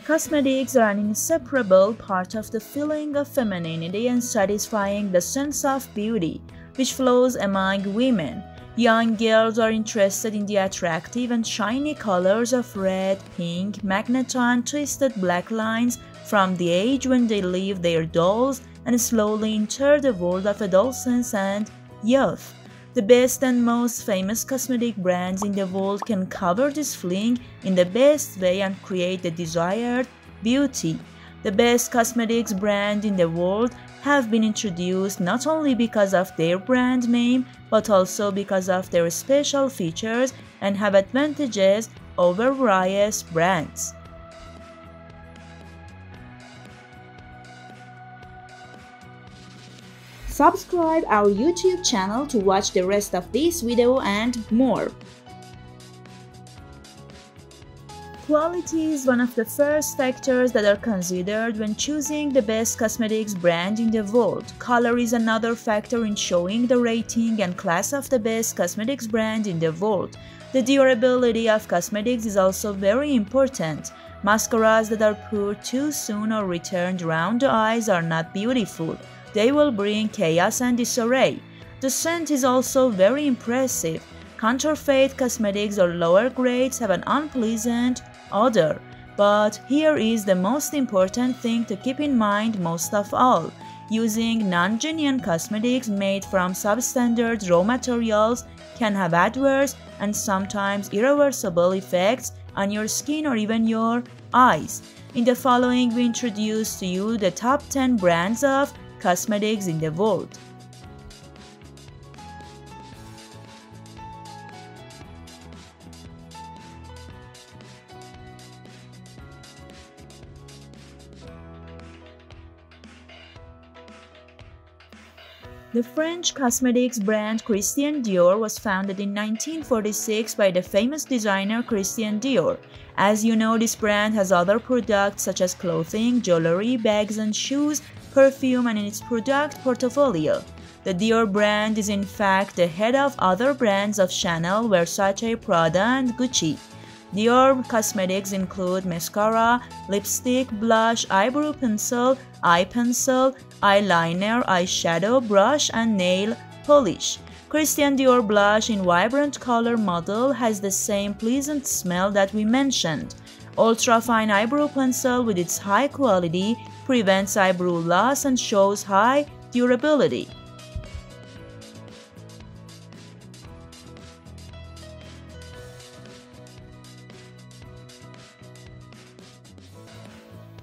Cosmetics are an inseparable part of the feeling of femininity and satisfying the sense of beauty, which flows among women. Young girls are interested in the attractive and shiny colors of red, pink, magenta, and twisted black lines from the age when they leave their dolls and slowly enter the world of adolescence and youth. The best and most famous cosmetic brands in the world can cover this feeling in the best way and create the desired beauty. The best cosmetics brand in the world have been introduced not only because of their brand name but also because of their special features and have advantages over various brands. Subscribe our YouTube channel to watch the rest of this video and more. Quality is one of the first factors that are considered when choosing the best cosmetics brand in the world. Color is another factor in showing the rating and class of the best cosmetics brand in the world. The durability of cosmetics is also very important. Mascaras that are put too soon or returned around the eyes are not beautiful. They will bring chaos and disarray. The scent is also very impressive. Counterfeit cosmetics or lower grades have an unpleasant odor. But here is the most important thing to keep in mind most of all. Using non-genuine cosmetics made from substandard raw materials can have adverse and sometimes irreversible effects on your skin or even your eyes. In the following, we introduce to you the top 10 brands of cosmetics in the world. The French cosmetics brand Christian Dior was founded in 1946 by the famous designer Christian Dior. As you know, this brand has other products such as clothing, jewelry, bags and shoes, perfume, and in its product portfolio. The Dior brand is in fact the head of other brands of Chanel, Versace, Prada, and Gucci. Dior cosmetics include mascara, lipstick, blush, eyebrow pencil, eye pencil, eyeliner, eyeshadow, brush, and nail polish. Christian Dior blush in vibrant color model has the same pleasant smell that we mentioned. Ultra-fine eyebrow pencil with its high quality prevents eyebrow loss and shows high durability.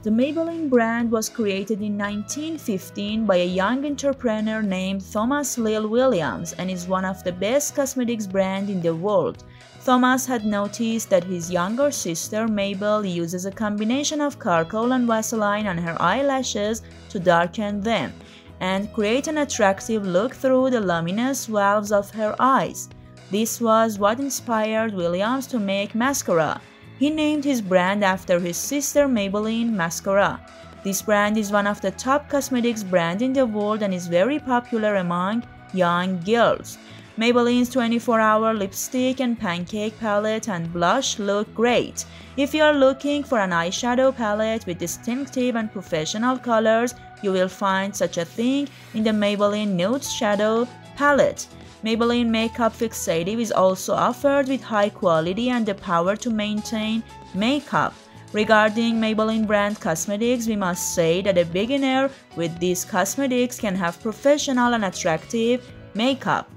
The Maybelline brand was created in 1915 by a young entrepreneur named Thomas Lyle Williams and is one of the best cosmetics brands in the world. Thomas had noticed that his younger sister Mabel uses a combination of charcoal and Vaseline on her eyelashes to darken them and create an attractive look through the luminous valves of her eyes. This was what inspired Williams to make mascara. He named his brand after his sister Maybelline Mascara. This brand is one of the top cosmetics brands in the world and is very popular among young girls. Maybelline's 24-hour lipstick and pancake palette and blush look great. If you are looking for an eyeshadow palette with distinctive and professional colors, you will find such a thing in the Maybelline Nude Shadow palette. Maybelline Makeup Fixative is also offered with high quality and the power to maintain makeup. Regarding Maybelline brand cosmetics, we must say that a beginner with these cosmetics can have professional and attractive makeup.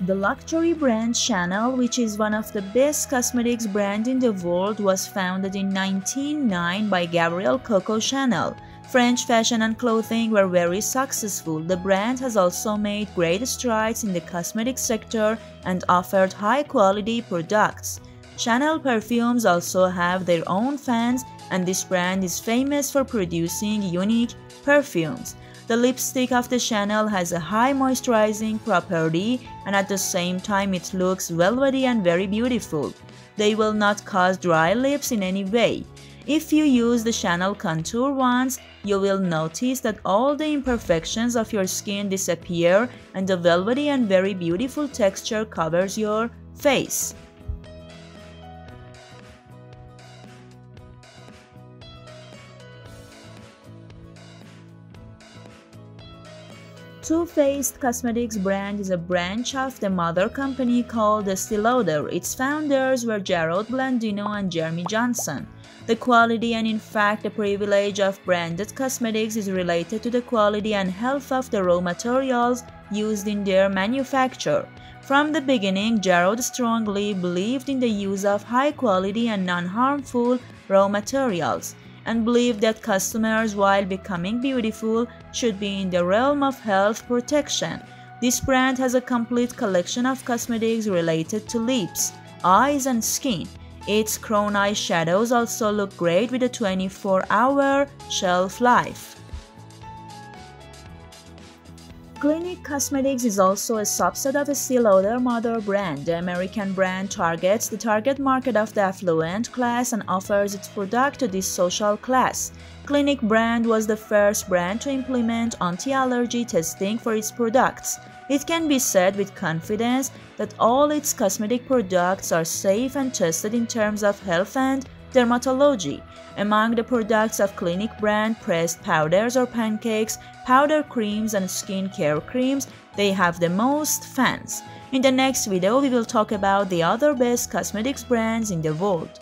The luxury brand Chanel, which is one of the best cosmetics brands in the world, was founded in 1909 by Gabrielle Coco Chanel. French fashion and clothing were very successful. The brand has also made great strides in the cosmetics sector and offered high-quality products. Chanel perfumes also have their own fans, and this brand is famous for producing unique perfumes. The lipstick of the Chanel has a high moisturizing property and at the same time it looks velvety and very beautiful. They will not cause dry lips in any way. If you use the Chanel Contour once, you will notice that all the imperfections of your skin disappear and the velvety and very beautiful texture covers your face. Too Faced Cosmetics brand is a branch of the mother company called Estee Lauder. Its founders were Gerald Blandino and Jeremy Johnson. The quality and in fact the privilege of branded cosmetics is related to the quality and health of the raw materials used in their manufacture. From the beginning, Gerald strongly believed in the use of high quality and non-harmful raw materials, and believed that customers, while becoming beautiful, should be in the realm of health protection. This brand has a complete collection of cosmetics related to lips, eyes, and skin. Its Crown Eye shadows also look great with a 24-hour shelf life. Clinique Cosmetics is also a subset of Estee Lauder mother brand. The American brand targets the target market of the affluent class and offers its product to this social class. Clinique brand was the first brand to implement anti-allergy testing for its products. It can be said with confidence that all its cosmetic products are safe and tested in terms of health and dermatology. Among the products of Clinique brand pressed powders or pancakes, powder creams, and skin care creams, they have the most fans. In the next video, we will talk about the other best cosmetics brands in the world.